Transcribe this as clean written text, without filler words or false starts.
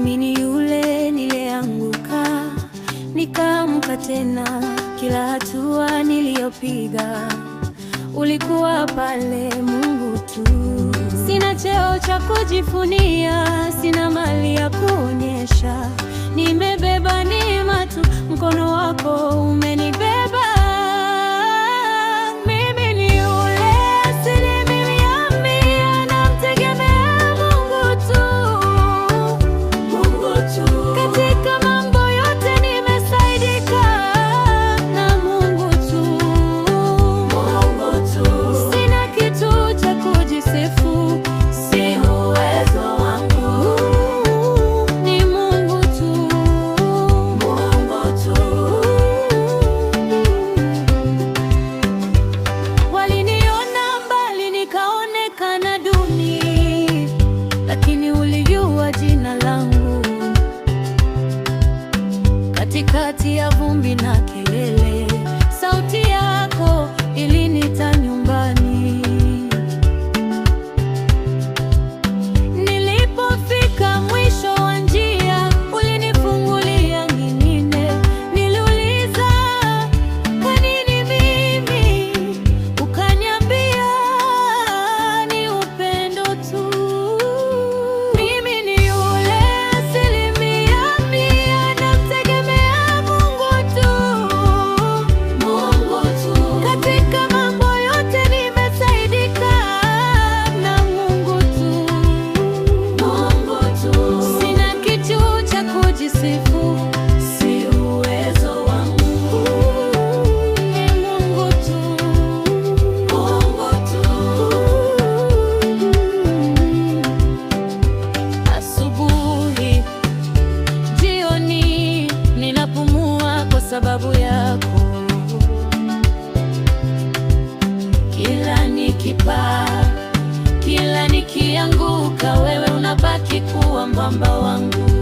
Mimi ni yule nilianguka, nikaamka tena. Kila hatua niliyopiga ulikuwa pale Mungu tu. Sina cheo cha kujifunia, sina mali ya kuonyesha, nimebeba neema tu, mkono wako umenibeba. Mimi ni yule asilimia mia, namtegemea Mungu tu, Mungu tu. Katika mambo yote nimesaidika na Mungu tu, Mungu tu. Sina kitu cha kujisifu, si uwezo wangu, ni Mungu tu, Mungu tu. Waliniona mbali nikaonekana duni, lakini ulijua jina langu. Katikati ya vumbi na kelele, sauti yako ilinita nyumbani. Nilipofika mwisho wa njia, ulinifungulia nyingine. Niliuliza, kwa nini mimi? Ukaniambia, ni upendo tu. Mimi ni yule asilimia mia, namtegemea Mungu tu, Mungu tu. Katika mambo yote nimesaidika na Mungu tu, Mungu tu. Sina kitu cha kujisifu, si uwezo wangu, ni Mungu tu, Mungu tu. Asubuhi, jioni, ninapumua kwa sababu yako. Kila nikipaa, kila nikianguka, wewe unabaki kuwa mwamba wangu.